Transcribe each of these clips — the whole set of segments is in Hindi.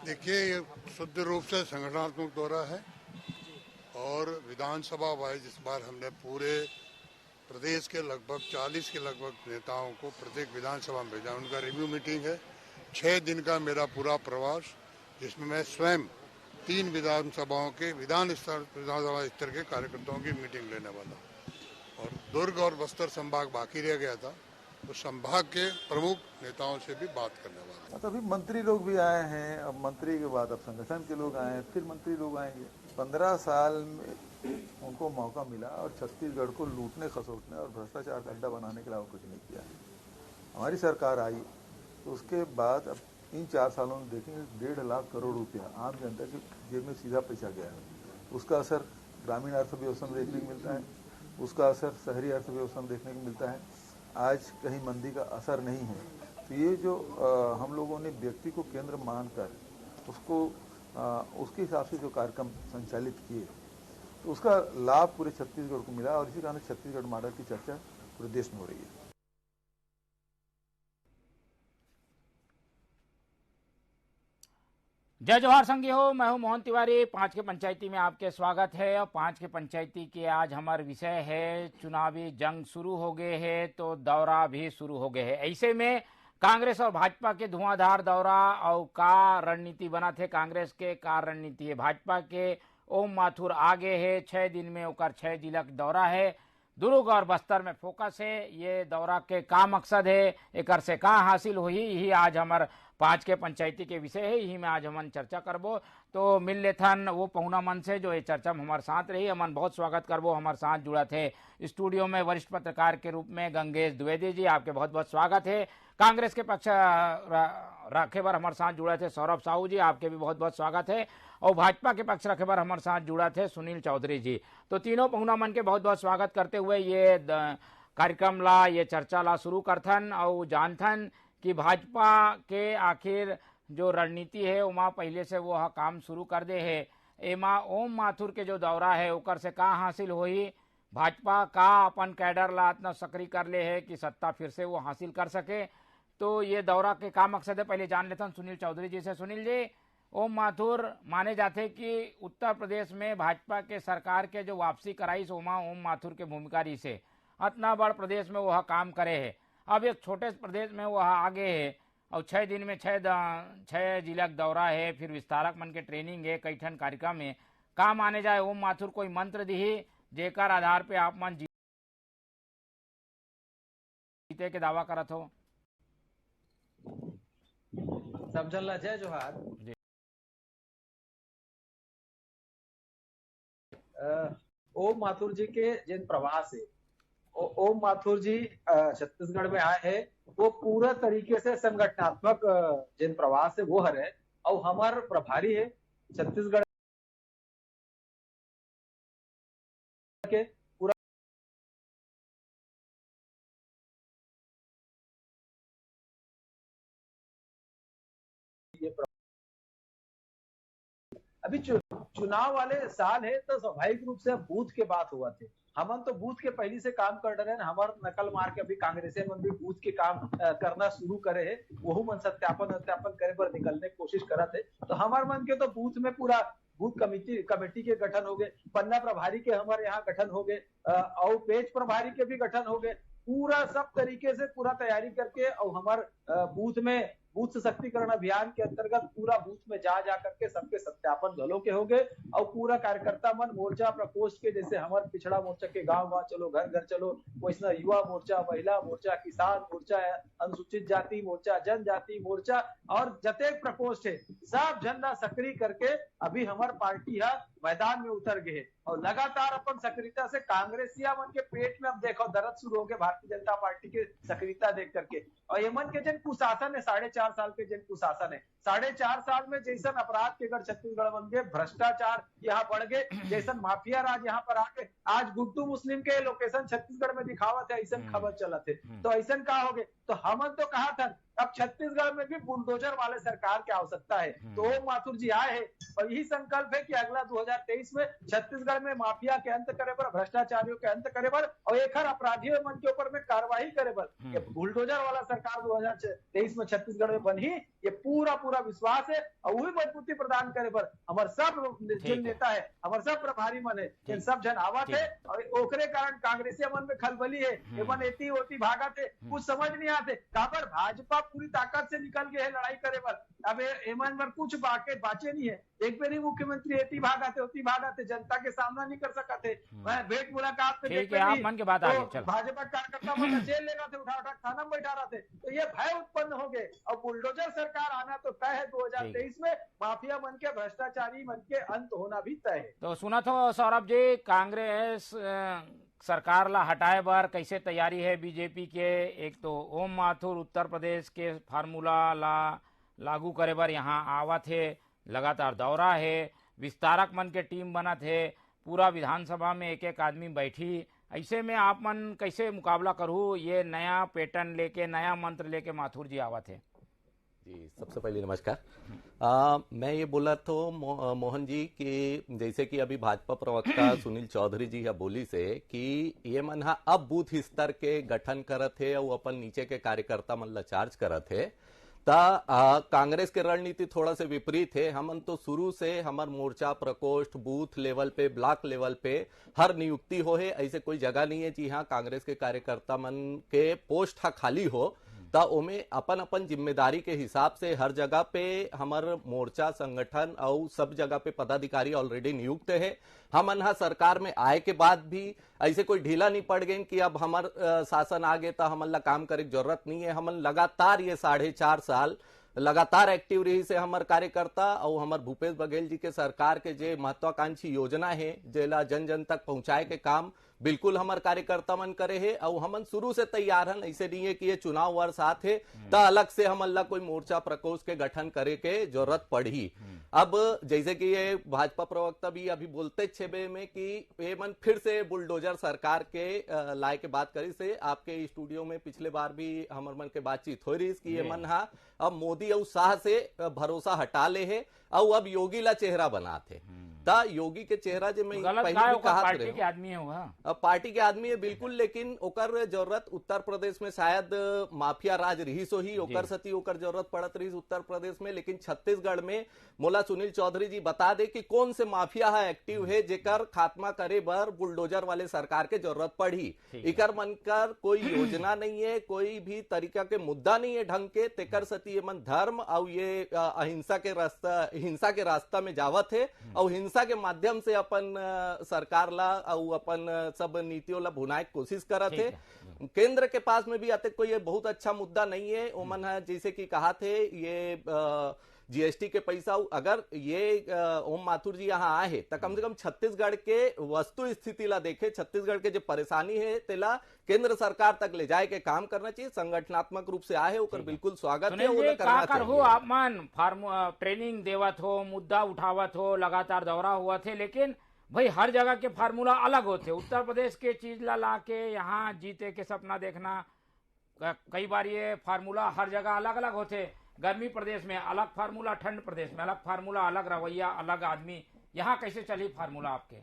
देखिए, ये शुद्ध रूप से संगठनात्मक दौरा है और विधानसभा वाइज इस बार हमने पूरे प्रदेश के लगभग 40 के लगभग नेताओं को प्रत्येक विधानसभा में भेजा। उनका रिव्यू मीटिंग है। 6 दिन का मेरा पूरा प्रवास, जिसमें मैं स्वयं 3 विधानसभाओं के विधानसभा स्तर के कार्यकर्ताओं की मीटिंग लेने वाला और दुर्ग और बस्तर संभाग बाकी रह गया था, तो संभाग के प्रमुख नेताओं से भी बात करने वाला। तो अभी मंत्री लोग भी आए हैं, अब मंत्री के बाद अब संगठन के लोग आए हैं, फिर मंत्री लोग आएंगे। 15 साल में उनको मौका मिला और छत्तीसगढ़ को लूटने खसोटने और भ्रष्टाचार का अड्डा बनाने के अलावा कुछ नहीं किया। हमारी सरकार आई तो उसके बाद अब इन 4 सालों में देखेंगे 1.5 लाख करोड़ रुपया आम जनता की जेब में सीधा पैसा गया है। उसका असर ग्रामीण अर्थव्यवस्था में देखने को मिलता है, उसका असर शहरी अर्थव्यवस्था में देखने को मिलता है। आज कहीं मंदी का असर नहीं है। तो ये जो हम लोगों ने व्यक्ति को केंद्र मानकर उसको उसके हिसाब से जो कार्यक्रम संचालित किए, तो उसका लाभ पूरे छत्तीसगढ़ को मिला और इसी कारण छत्तीसगढ़ मॉडल की चर्चा पूरे देश में हो रही है। जय जवाहर संघी हो, मैं हूं मोहन तिवारी। 5 के पंचायती में आपके स्वागत है। और 5 के पंचायती के आज हमारा विषय है चुनावी जंग शुरू हो गए है तो दौरा भी शुरू हो गए है। ऐसे में कांग्रेस और भाजपा के धुआंधार दौरा और का रणनीति बना थे। कांग्रेस के का रणनीति है, भाजपा के ओम माथुर आगे है। 6 दिन में ओकर 6 जिला का दौरा है। दुर्ग और बस्तर में फोकस है। ये दौरा के का मकसद है, एक से का हासिल हुई, यही आज हमार 5 के पंचायती के विषय है। यही में आज हमन चर्चा करबो। तो मिल लेथन वो पहुना मन से जो ये चर्चा में हमारे साथ रही। हमन बहुत स्वागत करबो। हमारे साथ जुड़ा थे स्टूडियो में वरिष्ठ पत्रकार के रूप में गंगेश द्विवेदी जी, आपके बहुत बहुत स्वागत है। कांग्रेस के पक्ष रखे बार हमारे साथ जुड़े थे सौरभ साहू जी, आपके भी बहुत बहुत स्वागत है। और भाजपा के पक्ष रखे बार हमारे साथ जुड़ा थे सुनील चौधरी जी। तो तीनों पहुना मन के बहुत बहुत स्वागत करते हुए ये कार्यक्रम ला, ये चर्चा ला शुरू करथन और जानथन कि भाजपा के आखिर जो रणनीति है उमा पहले से वो काम शुरू कर दे है। एमा ओम माथुर के जो दौरा है ओकर से का हासिल होई, भाजपा का अपन कैडर ला इतना सक्रिय कर ले है कि सत्ता फिर से वो हासिल कर सके। तो ये दौरा के का मकसद है, पहले जान लेते हैं सुनील चौधरी जी से। सुनील जी, ओम माथुर माने जाते कि उत्तर प्रदेश में भाजपा के सरकार के जो वापसी कराई सो ओम माथुर के भूमिका रही से इतना बड़ प्रदेश में वह काम करे है। अब एक छोटे प्रदेश में वह आगे है और 6 दिन में 6 जिला का दौरा है, फिर विस्तारक मन के ट्रेनिंग है, कई ठन कार्यक्रम में का माने जाए ओम माथुर कोई मंत्र दी जेकर आधार पे आप मन जीते के दावा करत हो। सब जन ला जय जोहार। ओम माथुर जी के जिन प्रवास है, ओम माथुर जी छत्तीसगढ़ में आए हैं, वो पूरा तरीके से संगठनात्मक जिन प्रवास है वो हरे और हमार प्रभारी है छत्तीसगढ़ के पूरा। अभी चुनाव वाले साल है तो स्वाभाविक रूप से बूथ के बात हुआ थे। हमन तो बूथ के पहले से काम कर रहे हैं। हमार नकल मार के अभी कांग्रेस में भी बूथ के काम करना शुरू करे है। वही मन सत्यापन करे पर निकलने की कोशिश करा थे। तो हमार मन के तो बूथ में पूरा बूथ कमेटी के गठन हो गए, पन्ना प्रभारी के हमारे यहाँ गठन हो गए और पेज प्रभारी के भी गठन हो गए। पूरा सब तरीके से पूरा तैयारी करके और हमार बूथ सशक्तिकरण अभियान के अंतर्गत पूरा बूथ में जा करके सबके सत्यापन घलों के हो गए और पूरा कार्यकर्ता मन मोर्चा प्रकोष्ठ के जैसे हमारे पिछड़ा मोर्चा के गांव चलो घर घर चलो, वैसा युवा मोर्चा, महिला मोर्चा, किसान मोर्चा, अनुसूचित जाति मोर्चा, जनजाति मोर्चा और जतेक प्रकोष्ठ है सब झंडा सक्रिय करके अभी हमार पार्टी है मैदान में उतर गए और लगातार अपन सक्रियता से कांग्रेसिया मन के पेट में अब देखो दर्द शुरू हो गए भारतीय जनता पार्टी के सक्रियता देख करके। और ये मन के जन कुशासन है 4.5 साल के जन कुशासन है, 4.5 साल में जैसन अपराध के गढ़ छत्तीसगढ़ बन गए, भ्रष्टाचार यहाँ बढ़ गए, जैसन माफिया राज यहाँ पर आके आज गुड्डू मुस्लिम के लोकेशन छत्तीसगढ़ में दिखावत है, ऐसा खबर चला थे। तो ऐसा कहा हो गए तो हमन तो कहा था अब छत्तीसगढ़ में भी बुलडोजर वाले सरकार की आवश्यकता है। तो ओम माथुर जी आए हैं और यही संकल्प है कि अगला 2023 में छत्तीसगढ़ में माफिया के अंत करे पर, भ्रष्टाचारियों के अंत करे पर और एक अपराधियों मन के ऊपर में कार्रवाई करे पर ये बुलडोजर वाला सरकार 2023 में छत्तीसगढ़ में बनी, ये पूरा विश्वास है और वही मजबूती प्रदान करे पर हमारे सब जिन नेता है, हमारे सब प्रभारी मन है, इन सब जन आवत है और ओकरे कारण कांग्रेसी मन में खलबली है, एमन एती ओती भागत है, कुछ समझ नहीं आते कहां पर भाजपा पूरी ताकत से निकल गए है लड़ाई करे पर। अब एमन पर कुछ बाचे नहीं है, एक भी नहीं मुख्यमंत्री एती भागत है, जनता के सामना नहीं कर सकते। मैं भेंट मुलाकात में ठीक है, आप मन की बात आगे चलो। भाजपा कार्यकर्ता मन जेल लेना थे, उठा थाना में बैठा रहे थे, तो ये भय उत्पन्न हो गए और बुलडोजर सरकार आना तो तय है 2023 में, माफिया मन के, भ्रष्टाचारी मन के अंत होना भी तय है। तो सुना तो सौरभ जी, कांग्रेस सरकार ला हटाए बर कैसे तैयारी है बीजेपी के? एक तो ओम माथुर उत्तर प्रदेश के फार्मूला ला लागू करे बर यहाँ आवत है, लगातार दौरा है, विस्तारक मन के टीम बनत है, पूरा विधानसभा में एक एक आदमी बैठी, ऐसे में आप मन कैसे मुकाबला करूँ? ये नया पैटर्न लेके, नया मंत्र लेके माथुर जी आवत है। जी, सबसे पहले नमस्कार। मैं ये बोला तो मोहन जी कि जैसे कि अभी भाजपा प्रवक्ता सुनील चौधरी जी या बोली से कि ये मन अब बूथ स्तर के गठन करत है और अपन नीचे के कार्यकर्ता मन ला चार्ज करत है, कांग्रेस के रणनीति थोड़ा से विपरीत है। हमन तो शुरू से हमार मोर्चा प्रकोष्ठ बूथ लेवल पे, ब्लॉक लेवल पे हर नियुक्ति हो है, ऐसे कोई जगह नहीं है जी हाँ कांग्रेस के कार्यकर्ता मन के पोस्ट खाली हो, ता ओमे अपन अपन जिम्मेदारी के हिसाब से हर जगह पे हमार मोर्चा संगठन और सब जगह पे पदाधिकारी ऑलरेडी नियुक्त है। हम सरकार में आए के बाद भी ऐसे कोई ढीला नहीं पड़ गए कि अब हमार शासन आ गए तो हमन ला काम करे की जरूरत नहीं है। हमन लगातार ये 4.5 साल लगातार एक्टिव रही से हमार कार्यकर्ता और हमार भूपेश बघेल जी के सरकार के जे महत्वाकांक्षी योजना है जेला जन जन तक पहुंचाए के काम बिल्कुल हमार कार्यकर्ता मन करे है और हमन शुरू से तैयार हैं। ऐसे नहीं है कि ये चुनाव वर्ष आत है तो अलग से हमन ला कोई मोर्चा प्रकोष्ठ के गठन करे के जरूरत पड़ी। अब जैसे कि ये भाजपा प्रवक्ता भी अभी बोलते छेबे में कि ये मन फिर से बुलडोजर सरकार के लाए के बात करी से आपके स्टूडियो में पिछले बार भी हमार मन के बातचीत हो रही कि ये मन अब मोदी और शाह से भरोसा हटा ले है और अब योगी ला चेहरा बनाते ता योगी के चेहरा जो मैं पहले भी कहा पार्टी के आदमी है वह, पार्टी के आदमी है बिल्कुल, लेकिन ओकर जरूरत उत्तर प्रदेश में शायद माफिया राज रही सो ही ओकर सती ओकर जरूरत पड़त रही उत्तर प्रदेश में, लेकिन छत्तीसगढ़ में मोला सुनील चौधरी जी बता दे कि कौन से माफिया है एक्टिव है जेकर खात्मा करे बर बुलडोजर वाले सरकार के जरूरत पड़ी। इकर मन कर कोई योजना नहीं है, कोई भी तरीका के मुद्दा नहीं है ढंग के, तेकर सती ये मन धर्म और ये अहिंसा के रास्ता में जावत है और हिंसा के माध्यम से अपन सरकार ला और अपन सब नीतियों ला भुनाए कोशिश करत है। केंद्र के पास में भी आते कोई ये बहुत अच्छा मुद्दा नहीं है। ओमन है जैसे कि कहा थे ये जीएसटी के पैसा, अगर ये ओम माथुर जी यहाँ आए हैं तो कम से कम छत्तीसगढ़ के वस्तु स्थिति ला देखे, छत्तीसगढ़ के जो परेशानी है तेला केंद्र सरकार तक ले जाए के काम करना चाहिए। संगठनात्मक रूप से आए होकर बिल्कुल स्वागत है, वो करना चाहिए। आप मन ट्रेनिंग देवत हो, मुद्दा उठावत हो, लगातार दौरा हुआ थे, लेकिन भाई हर जगह के फार्मूला अलग होते। उत्तर प्रदेश के चीज ला के यहाँ जीते के सपना देखना, कई बार ये फार्मूला हर जगह अलग अलग होते। गर्मी प्रदेश में अलग फार्मूला, ठंड प्रदेश में अलग फार्मूला, अलग रवैया, अलग आदमी। यहाँ कैसे चली फार्मूला आपके?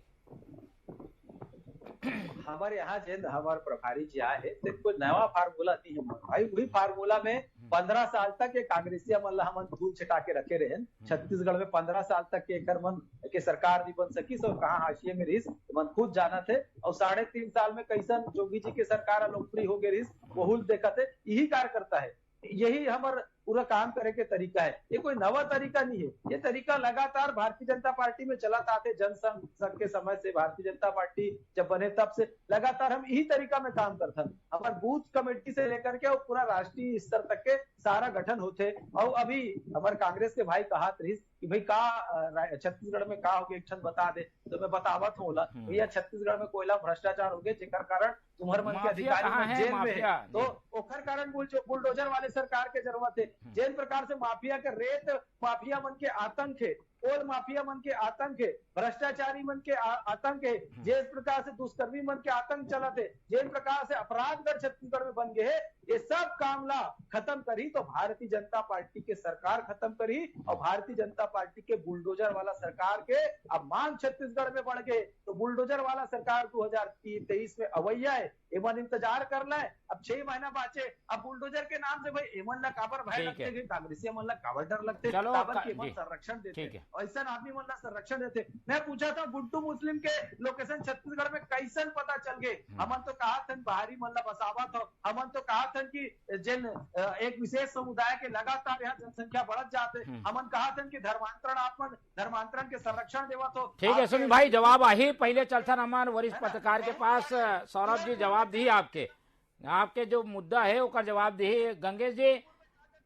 हमारे यहाँ जिन हमारे प्रभारी जी आए हैं कोई नया फार्मूला नहीं है भाई, वही फार्मूला में 15 साल तक ये कांग्रेसिया मन ला हमन धूल छिटा के रखे रहे। छत्तीसगढ़ में 15 साल तक के एकर मन के सरकार नहीं बन सकी, सब कहाँ हाशिए में रही मन खुद जाना थे और 3.5 साल में कैसन जोगी जी के सरकार लोकप्रिय हो गए रही वो देखा थे। यही कार्य करता है, यही हमारे पूरा काम करे के तरीका है। ये कोई नवा तरीका नहीं है, ये तरीका लगातार भारतीय जनता पार्टी में चलाते आते जनसंघ के समय से, भारतीय जनता पार्टी जब बने तब से लगातार हम यही तरीका में काम करते हैं। हमारे बूथ कमेटी से लेकर के और पूरा राष्ट्रीय स्तर तक के सारा गठन होते। और अभी हमारे कांग्रेस के भाई कहा रही कि भाई का छत्तीसगढ़ में का हो गया, एक क्षण बता दे तो मैं बतावत होला भैया छत्तीसगढ़ में कोयला भ्रष्टाचार हो गया जेकर कारण तुम्हारे मन के अधिकारी जेल में है, तो ओकर कारण बुलडोजर वाले सरकार के जरूरत है। जिन प्रकार से माफिया के रेत माफिया मन के आतंक है ओल माफिया मन के आतंक है, भ्रष्टाचारी मन के आतंक है, जिस प्रकार से दुष्कर्मी मन के आतंक चला थे, जिस प्रकार से अपराधगढ़ छत्तीसगढ़ में बन गए है, ये सब कामला खत्म करी तो भारतीय जनता पार्टी के सरकार खत्म करी और भारतीय जनता पार्टी के बुलडोजर वाला सरकार के अब मांग छत्तीसगढ़ में बढ़ गए। तो बुलडोजर वाला सरकार 2023 में अवैया है, एमन इंतजार कर ले, अब 6 महीना बाचे। अब बुलडोजर के नाम से भाई एमन ला काबर भय लगते, कांग्रेसी मन ला काबर डर लगते, काबर के एमन संरक्षण देते, ऐसा आदमी मन ला संरक्षण देते। मैं पूछा था गुड्डू मुस्लिम के लोकेशन छत्तीसगढ़ में कैसन पता चल गए? हमन तो कहा था बाहरी मन ला बसावा था, हमन तो कहा था कि जिन एक विशेष समुदाय के लगातार यहाँ जनसंख्या बढ़त जाते, हमन कहा था कि धर्मांतरण के संरक्षण देवा तो। ठीक है सुनील भाई, जवाब आही पहले चलता हमारे वरिष्ठ पत्रकार के पास। सौरभ जी जवाब दी आपके जो मुद्दा है उसका जवाब दी। गंगेश जी,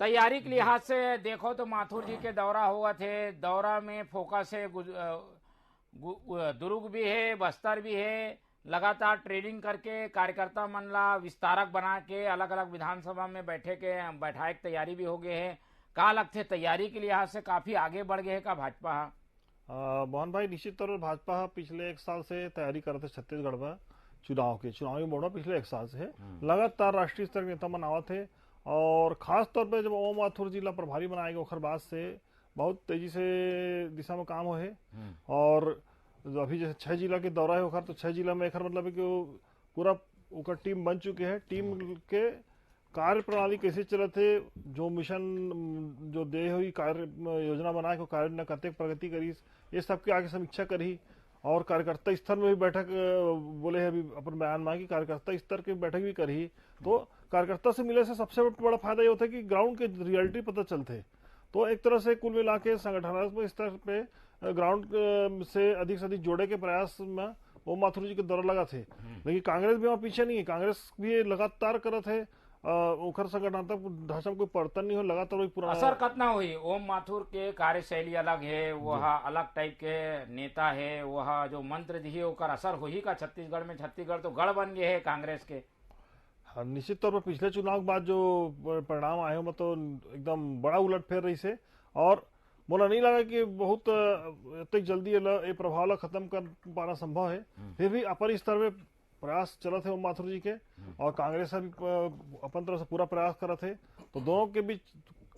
तैयारी के लिहाज से देखो तो माथुर जी के दौरा हुआ थे, दौरा में फोकस है दुर्ग भी है, बस्तर भी है, लगातार ट्रेनिंग करके कार्यकर्ता मनला विस्तारक बना के अलग अलग विधानसभा में बैठाए तैयारी भी हो गए है। का लगते तैयारी के लिहाज से काफी आगे बढ़ गए है का भाजपा? मोहन भाई, निश्चित तौर पर भाजपा पिछले 1 साल से तैयारी कर रहे थे छत्तीसगढ़ में चुनावी मोड़ पिछले 1 साल से लगातार राष्ट्रीय स्तर के नेता बनावा थे और खास तौर पर जब ओम माथुर जिला प्रभारी बनाए गए ओखर बाद से बहुत तेजी से दिशा में काम हो है। और अभी जैसे 6 जिला के दौरा है ओखर, तो 6 जिला में एक मतलब है कि पूरा ओकर टीम बन चुके हैं। टीम के कार्य प्रणाली कैसे चलत है, जो मिशन जो दे हुई कार्य योजना बनाए को कार्य न करते प्रगति करी, ये सबके आगे समीक्षा करी। और कार्यकर्ता स्तर में भी बैठक बोले है, अभी अपन बयान मांगी कार्यकर्ता स्तर की बैठक भी करी। तो कार्यकर्ता से मिले से सबसे बड़ा फायदा ये होता है कि ग्राउंड के रियलिटी पता चलते। तो एक तरह से कुल मिला के संगठनात्मक स्तर पे ग्राउंड से अधिक जोड़े के प्रयास में ओम माथुर जी के दौरा लगा थे। लेकिन कांग्रेस भी वहाँ पीछे नहीं है, कांग्रेस भी लगातार करत है। ओखर संगठनात्मक ढांचा में कोई परिवर्तन नहीं हो, लगातार वही पूरा असर कितना हुई? ओम माथुर के कार्यशैली अलग है, वह अलग टाइप के नेता है, वह जो मंत्र दिए ओकर असर हुई का छत्तीसगढ़ में? छत्तीसगढ़ तो गढ़ बन गए है कांग्रेस के। हाँ, निश्चित तौर पर पिछले चुनाव के बाद जो परिणाम आए हो तो एकदम बड़ा उलट फेर रही से। और मोला नहीं लगा कि बहुत इतनी जल्दी ये प्रभाव खत्म कर पाना संभव है। फिर भी अपर स्तर में प्रयास चला थे ओम माथुर जी के और कांग्रेस भी अपन तरफ से पूरा प्रयास करा थे। तो दोनों के बीच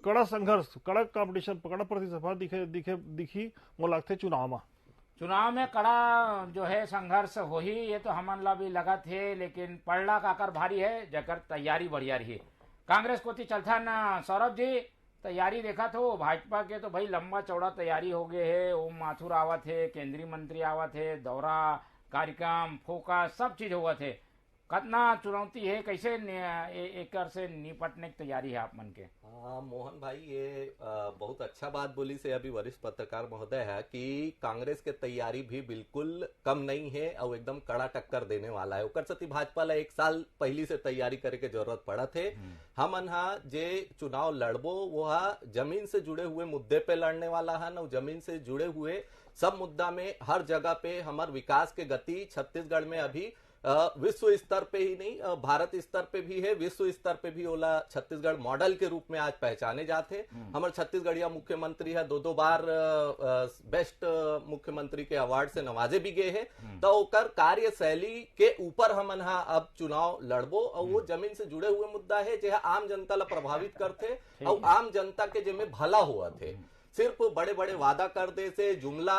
कड़ा संघर्ष, कड़ा कंपटीशन, कड़ा प्रतिस्पर्धा दिखी मोला लगते चुनाव में कड़ा जो है संघर्ष हो ही, ये तो हमन ला भी लगा थे। लेकिन पड़ला काकर भारी है जकर तैयारी बढ़िया रही। कांग्रेस को चलता ना सौरभ जी, तैयारी देखा तो भाजपा के तो भाई लंबा चौड़ा तैयारी हो गए है। ओम माथुर आवत है, केंद्रीय मंत्री आवत है, दौरा कार्यक्रम फोकस सब चीज हुआ थे। कितना चुनौती है, कैसे एक से निपटने की तैयारी है आप मन के? मोहन भाई, ये बहुत अच्छा बात बोली से अभी वरिष्ठ पत्रकार महोदय है कि कांग्रेस के तैयारी भी बिल्कुल कम नहीं है और एकदम कड़ा टक्कर देने वाला है। ओकर सती भाजपा ला 1 साल पहले से तैयारी करे के जरूरत पड़ा थे। हम जे चुनाव लड़बो वो जमीन से जुड़े हुए मुद्दे पे लड़ने वाला है ना, जमीन से जुड़े हुए सब मुद्दा में हर जगह पे हमारे विकास के गति छत्तीसगढ़ में अभी विश्व स्तर पे ही नहीं भारत स्तर पे भी है, विश्व स्तर पे भी ओला छत्तीसगढ़ मॉडल के रूप में आज पहचाने जाते। हमारे छत्तीसगढ़िया मुख्यमंत्री है 2 बार बेस्ट मुख्यमंत्री के अवार्ड से नवाजे भी गए हैं। तो ओकर कार्यशैली के ऊपर हमन अब चुनाव लड़बो और वो जमीन से जुड़े हुए मुद्दा है जो आम जनता ला प्रभावित करते और आम जनता के जिम्मे भला हुआ थे। सिर्फ बड़े बड़े वादा कर दे से, जुमला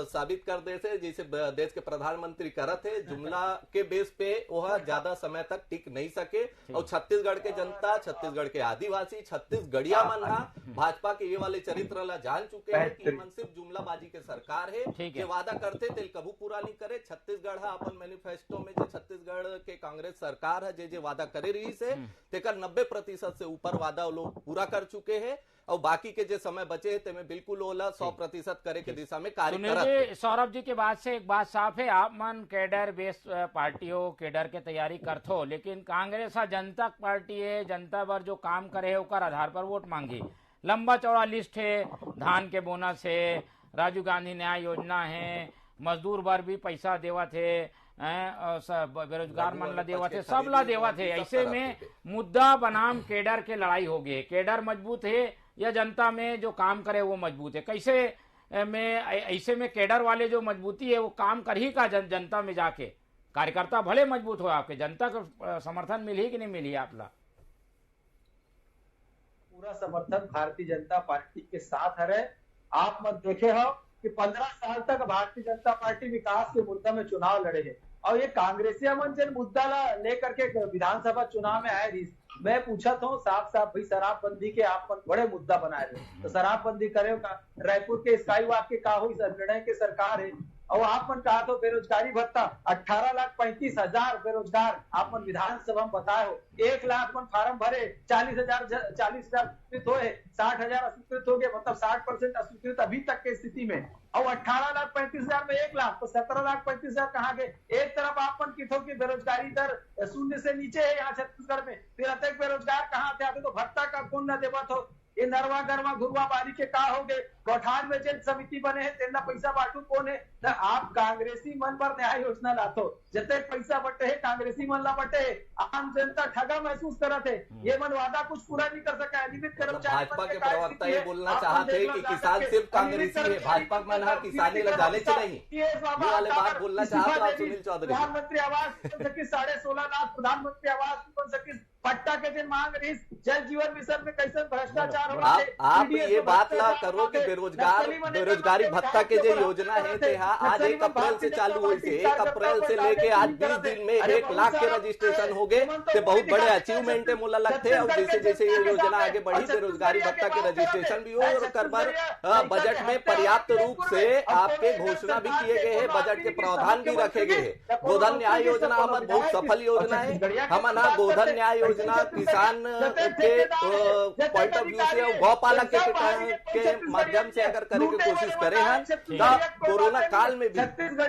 साबित कर दे से, जैसे देश के प्रधानमंत्री करत है, जुमला के बेस पे वह ज्यादा समय तक टिक नहीं सके। और छत्तीसगढ़ के जनता, छत्तीसगढ़ के आदिवासी, छत्तीसगढ़िया मन भाजपा के ये वाले चरित्र ला जान चुके हैं कि मन सिर्फ जुमलाबाजी के सरकार है। ये वादा करते थे कबू पूरा नहीं करे। छत्तीसगढ़ अपन मैनिफेस्टो में जो छत्तीसगढ़ के कांग्रेस सरकार है जे वादा करे रही से तेकर 90% से ऊपर वादा लोग पूरा कर चुके हैं और बाकी के जो समय बचे है तेमें बिल्कुल ओला 100% करे के दिशा में कार्य करत। सौरभ जी के बाद से एक बात साफ है, आप मन कैडर बेस पार्टी हो, कैडर के तैयारी करते हो, लेकिन कांग्रेस जनता पार्टी है, जनता पर जो काम करे है उकर आधार पर वोट मांगी। लंबा चौड़ा लिस्ट है, धान के बोनस है, राजीव गांधी न्याय योजना है, मजदूर बर भी पैसा देवा थे, बेरोजगार मन ला देवा थे, सब ला देवा थे। ऐसे में मुद्दा बनाम कैडर के लड़ाई हो गई। कैडर मजबूत है या जनता में जो काम करे वो मजबूत है? कैसे में ऐसे में कैडर वाले जो मजबूती है वो काम कर ही का जनता में जाके, कार्यकर्ता भले मजबूत हो आपके, जनता का समर्थन मिली कि नहीं मिली आपला? पूरा समर्थन भारतीय जनता पार्टी के साथ है। आप मत देखे हो कि 15 साल तक भारतीय जनता पार्टी विकास के मुद्दा में चुनाव लड़े है, और ये कांग्रेसिया मन जिन मुद्दा लेकर के विधानसभा चुनाव में आए रही, मैं पूछा था साफ साफ भाई शराबबंदी के आप बड़े मुद्दा बनाए रहे, तो शराबबंदी करे का रायपुर के स्काई वॉक के का हुई निर्णय के सरकार है, और आप मन कहा तो बेरोजगारी भत्ता 18,35,000 बेरोजगार आप मन विधानसभा में बताए हो, 1 लाख मन फार्म भरे, 40,000 अस्वीकृत हुए, 60,000 अस्वीकृत हो गए, मतलब 60% अस्वीकृत अभी तक की स्थिति में, और 18,35,000 में 1 लाख, तो 17,35,000 कहाँ गए? एक तरफ आप मन की की बेरोजगारी दर 0 से नीचे है यहाँ छत्तीसगढ़ में, फिर अत्यधिक बेरोजगार कहाँ थे आते, तो भत्ता का कौन न देवत हो, ये नरवा गरवा घुरवा बारी के का हो गए, गौठान में जन समिति बने हैं तेना पैसा बांटू कौन है? तो आप कांग्रेसी मन पर न्याय योजना लातो, जते पैसा बटे है कांग्रेसी मन ला बटे है, आम जनता ठगा महसूस करत है, ये मन वादा कुछ पूरा नहीं कर सका, नियमित कर्मचारी भाजपा के प्रवक्ता ये बोलना चाहते हैं कि किसान सिर्फ कांग्रेसी है, भाजपा मन हा किसानी लगाले च नहीं, ये वाले बात बोलना चाहते हैं सुनील चौधरी। प्रधानमंत्री आवास 16.5 लाख प्रधानमंत्री आवास बन सकी, पट्टा के दिन मांग रही, जल जीवन मिशन में कैसे भ्रष्टाचार हो रहा है। आप ये बात ला करो कि बेरोजगारी भत्ता के जो योजना है ते आज 1 अप्रैल से चालू हुई थी, 1 अप्रैल से लेके आज 20 दिन में 1 लाख के रजिस्ट्रेशन हो गए, ते बहुत बड़े अचीवमेंट है मोला लगते हैं। और जैसे जैसे ये योजना आगे बढ़ी बेरोजगारी भत्ता के रजिस्ट्रेशन भी हो, और करबर बजट में पर्याप्त रूप से आपके घोषणा भी किए गए हैं, बजट के प्रावधान भी रखे गए हैं। गोधन न्याय योजना हमारी बहुत सफल योजना है, हम गोधन न्याय योजना किसान के पॉइंट ऑफ व्यू से गौपालक के माध्यम से अगर करे की कोशिश करे हैं, तो कोरोना काल में भी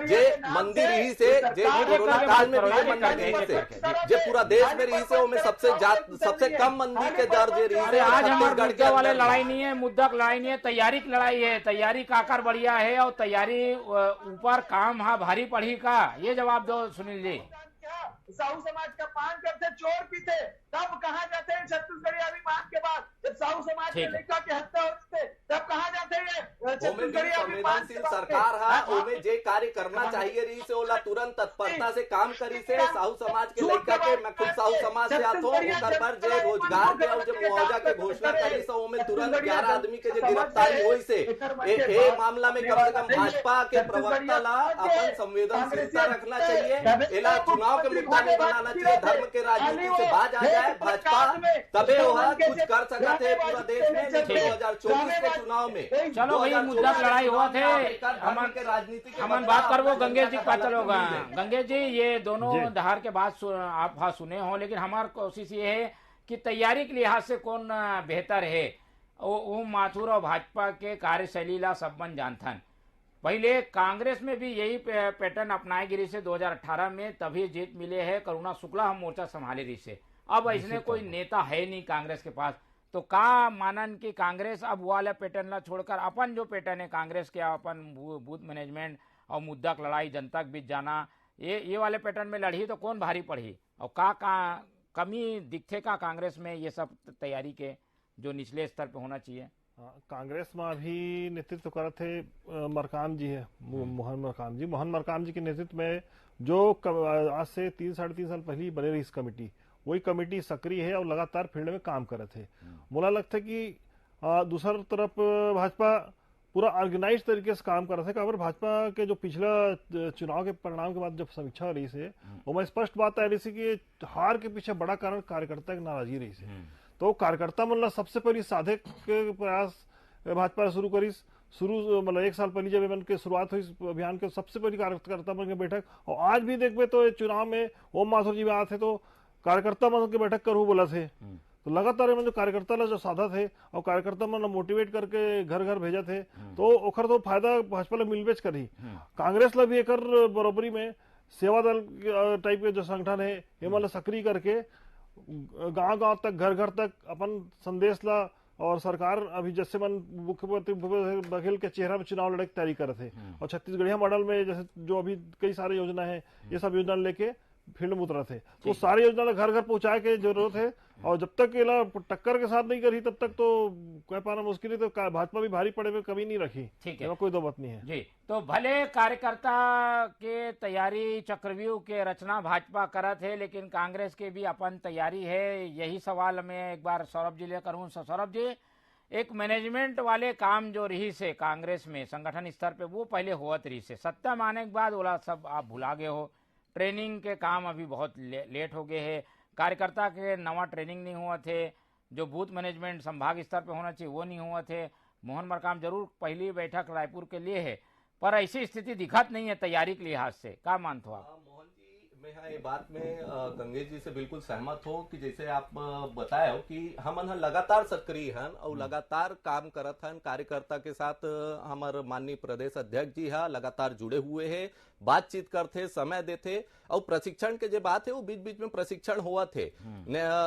जे मंदिर रही से, जे कोरोना काल में भी जे मंदिर रही से, जे पूरा देश में रही से, उनमें सबसे कम मंदिर के दर जे रही से। आज हमारे मुद्दे वाले लड़ाई नहीं है, मुद्दा की लड़ाई नहीं है, तैयारी की लड़ाई है। तैयारी काकर बढ़िया है और तैयारी ऊपर काम हा भारी पड़ी का, ये जवाब दो सुनील जी। साहू समाज का पान करते, चोर पीते, तब कहाँ जाते हैं छत्तीसगढ़ी अभिमान के बाद? जब साहू समाज के लड़का की हत्या होती है तब कहाँ जाते हैं छत्तीसगढ़ी अभिमान? संवेदनशील सरकार है, उन्हें जे कार्य करना चाहिए रही से ओला तुरंत तत्परता से काम करी से। साहू समाज के लड़का के, मैं खुद साहू समाज से आता हूँ, पर जे रोजगार के और जो मुआवजा के घोषणा करी से उनमें तुरंत 11 आदमी के जो गिरफ्तारी हुई से, ये मामला में कम से कम भाजपा के प्रवक्ता ला अपन संवेदनशीलता रखना चाहिए, इला चुनाव के मुद्दा नहीं बनाना चाहिए, धर्म के राजनीति से बाज आ जाए भाजपा, तबे वह कुछ कर सकते थे पूरा देश में 2024 के चुनाव में। चलो भाई मुद्दा की लड़ाई हुआ थे, धर्म के राजनीति हम बात करवो गंगेश जी का चलोगा। गंगेश जी ये दोनों दहार के बात आप सुने हो, लेकिन हमारी कोशिश ये है कि तैयारी के लिहाज से कौन बेहतर है। ओम माथुर और भाजपा के कार्यशैली ला सब मन जानथन, पहले कांग्रेस में भी यही पैटर्न अपनाए गिरी से 2018 में, तभी जीत मिले है। करुणा शुक्ला हम मोर्चा संभाले रही से, अब इसने कोई नेता है नहीं कांग्रेस के पास, तो का मानन की कांग्रेस अब वाला पैटर्न ला छोड़कर अपन जो पैटर्न है कांग्रेस के, अपन बूथ मैनेजमेंट और मुद्दा की लड़ाई, जनता के बीच जाना, ये वाले पैटर्न में लड़ी तो कौन भारी पड़ी, और का कमी दिखते का कांग्रेस में ये सब तैयारी के जो निचले स्तर पे होना चाहिए? कांग्रेस में अभी नेतृत्व कर थे मरकाम जी है, मोहन मरकाम जी के नेतृत्व में, जो आज से 3-3.5 साल पहले बने रही इस कमेटी, वही कमेटी सक्रिय है और लगातार फील्ड में काम कर रहे थे। मुझे लगता है कि दूसरी तरफ भाजपा पूरा ऑर्गेनाइज तरीके से काम कर रहे थे। भाजपा के जो पिछला चुनाव के परिणाम के बाद जब समीक्षा हो रही से, वो स्पष्ट बात आई रही थी कि हार के पीछे बड़ा कारण कार्यकर्ता की नाराजगी रही से, तो कार्यकर्ता मतलब सबसे पहले साधे के प्रयास भाजपा शुरू करी, मतलब 1 साल पहले जब के शुरुआत हुई अभियान के, सबसे पहली कार्यकर्ता मन के बैठक, और आज भी देखबे तो चुनाव में ओम माथुर जी आए थे तो कार्यकर्ता मन के बैठक करू बोला थे, तो लगातार जो कार्यकर्ता ला जो साधा थे और कार्यकर्ता मन मोटिवेट करके घर घर भेजा थे, तो ओखर तो फायदा भाजपा ला मिलबेच करी। कांग्रेस ला भी एक बराबरी में सेवा दल टाइप के जो संगठन है ये मतलब सक्रिय करके गांव तक, घर घर तक अपन संदेश ला, और सरकार अभी जैसे मन मुख्यमंत्री भूपेश बघेल के चेहरा में चुनाव लड़ने की तैयारी कर रहे थे, और छत्तीसगढ़िया मॉडल में जैसे जो अभी कई सारे योजना है, ये सब योजना लेके फील्ड में उतरा थे, तो सारी योजना घर घर पहुंचाए के जरूरत है। और जब तक ये टक्कर के साथ नहीं करी तब तक तो कह पाना मुश्किल है। तो भाजपा भी भारी पड़े में कभी नहीं रखी, ठीक है, कोई दो बात नहीं है जी। तो भले कार्यकर्ता के तैयारी चक्रव्यूह के रचना भाजपा करत है, लेकिन कांग्रेस के भी अपन तैयारी है। यही सवाल मैं एक बार सौरभ जी ले करूं। सौरभ जी, एक मैनेजमेंट वाले काम जो रही से कांग्रेस में संगठन स्तर पे वो पहले होत रही से, सत्ता में आने के बाद बोला सब आप भुला गए हो। ट्रेनिंग के काम अभी बहुत लेट हो गए हैं, कार्यकर्ता के नवा ट्रेनिंग नहीं हुआ थे, जो बूथ मैनेजमेंट संभाग स्तर पे होना चाहिए वो नहीं हुआ थे। मोहन मरकाम जरूर पहली बैठक रायपुर के लिए है, पर ऐसी स्थिति दिखत नहीं है तैयारी के लिहाज से। क्या मानते हो आप? मोहन जी, मैं यहाँ ये बात में गंगेश जी से बिल्कुल सहमत हो कि जैसे आप बताए हो कि हम लगातार सक्रिय हैं और लगातार काम करत हैं कार्यकर्ता के साथ। हमारे माननीय प्रदेश अध्यक्ष जी है लगातार जुड़े हुए हैं, बातचीत करते, समय देते और प्रशिक्षण के जो बात है वो बीच बीच में प्रशिक्षण हुआ थे।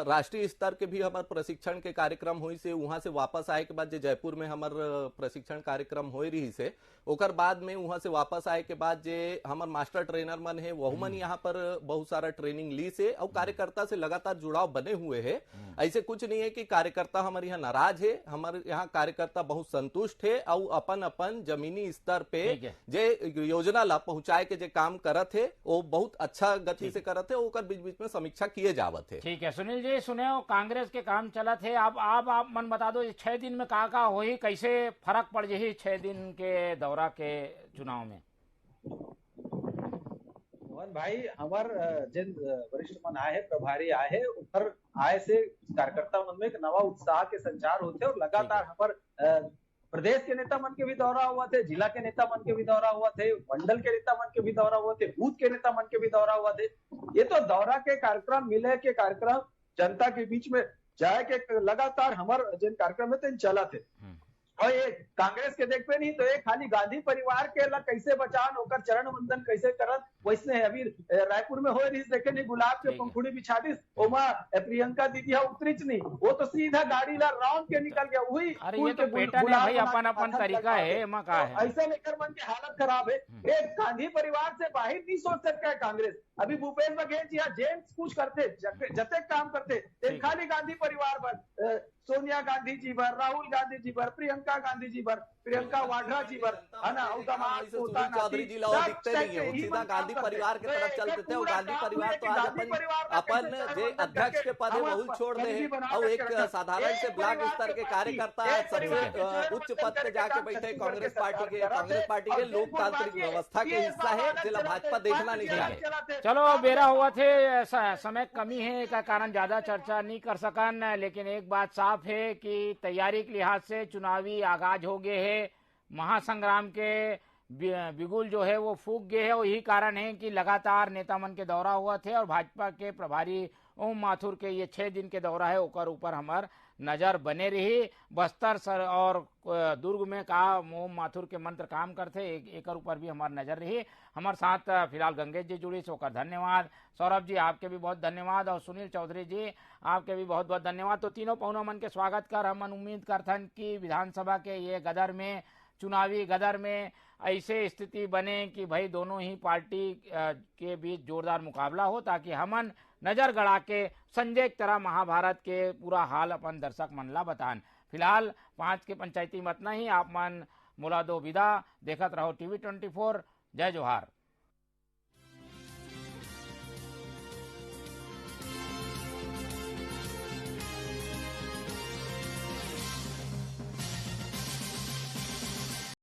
राष्ट्रीय स्तर के भी हमारे प्रशिक्षण के कार्यक्रम हुई से, वहां से वापस आए के बाद जो जयपुर में हमारे प्रशिक्षण कार्यक्रम हो रही से, ओकर बाद में वहां से वापस आए के बाद जे हमारे मास्टर ट्रेनर मन है वह मन यहाँ पर बहुत सारा ट्रेनिंग ली से और कार्यकर्ता से लगातार जुड़ाव बने हुए है। ऐसे कुछ नहीं है कि कार्यकर्ता हमारे यहाँ नाराज है, हमारे यहाँ कार्यकर्ता बहुत संतुष्ट है और अपन अपन जमीनी स्तर पे जे योजना ला पहुंचाए के जे काम करत है वो बहुत अच्छा गति से करत है, ओकर बीच बीच में समीक्षा किए जावत है। ठीक है सुनील जी, सुने हो कांग्रेस के काम चलत है। आप मन बता दो 6 दिन में का होई, कैसे फर्क पड़ जाही 6 दिन के दौरा के चुनाव में? मोहन भाई, हमार जिन वरिष्ठ मन आए है, प्रभारी आए है, ऊपर आए से कार्यकर्ता मन में एक नवा उत्साह के संचार होते और लगातार हमार प्रदेश के नेता मन के भी दौरा हुआ थे, जिला के नेता मन के भी दौरा हुआ थे, मंडल के नेता मन के भी दौरा हुआ थे, बूथ के नेता मन के भी दौरा हुआ थे। ये तो दौरा के कार्यक्रम मिले के कार्यक्रम जनता के बीच में जाए के लगातार हमार जिन कार्यक्रम है चला थे। और ये कांग्रेस के देख पे नहीं तो एक खाली गांधी परिवार के लग कैसे बचान होकर चरण वंदन कैसे करत वैसने है। अभी रायपुर में हो रही देखे नहीं, गुलाब के पंखुड़ी बिछादिस, ओमा प्रियंका दीदी उतरीच नहीं, वो तो सीधा गाड़ी ला राउंड के निकल गया। वही अरे ये तो बेटा ने भाई अपन तरीका है, एमा का है। ऐसा लेकर मन की हालत खराब है। एक गांधी परिवार से बाहर नहीं सोच सकता है कांग्रेस। अभी भूपेश बघेल जी यहाँ जेंट्स कुछ करते जते काम करते, खाली गांधी परिवार पर सोनिया गांधी जी भर, राहुल गांधी जी भर, प्रियंका गांधी जी भर, प्रियंका वाड्रा जी भर, है ना, चौधरी जी लोग दिखते नहीं है, वो सीधा गांधी परिवार की तरफ चलते थे। और गांधी परिवार तो आज अपन जे अध्यक्ष के पद है वही छोड़ दे और एक साधारण से ब्लॉक स्तर के कार्यकर्ता सबसे उच्च पद पे जाके बैठे कांग्रेस पार्टी के लोकतांत्रिक व्यवस्था के हिस्सा है, जिला भाजपा देखना नहीं चाहिए। चलो बेरा हुआ थे, समय कमी है का कारण ज्यादा चर्चा नहीं कर सकन, लेकिन एक बात साफ है कि तैयारी के लिहाज से चुनावी आगाज हो गए है, महासंग्राम के बिगुल जो है वो फूक गए है। यही कारण है कि लगातार नेता मन के दौरा हुआ थे और भाजपा के प्रभारी ओम माथुर के ये 6 दिन के दौरा है ओकर ऊपर हमार नजर बने रही। बस्तर सर और दुर्ग में का ओम माथुर के मंत्र काम करते एक ऊपर भी हमार नजर रही। हमारे साथ फिलहाल गंगेश जी जुड़ी सो कर धन्यवाद। सौरभ जी आपके भी बहुत धन्यवाद और सुनील चौधरी जी आपके भी बहुत बहुत धन्यवाद। तो तीनों पौनों मन के स्वागत कर हम उम्मीद करथन कि विधानसभा के ये गदर में चुनावी गदर में ऐसे स्थिति बने कि भाई दोनों ही पार्टी के बीच जोरदार मुकाबला हो, ताकि हमन नजर गड़ा के संजय की तरह महाभारत के पूरा हाल अपन दर्शक मनला बतान। फिलहाल 5 के पंचायती मत नहीं, आप मन मोला दो विदा, देखत रहो TV 24। जय जोहार।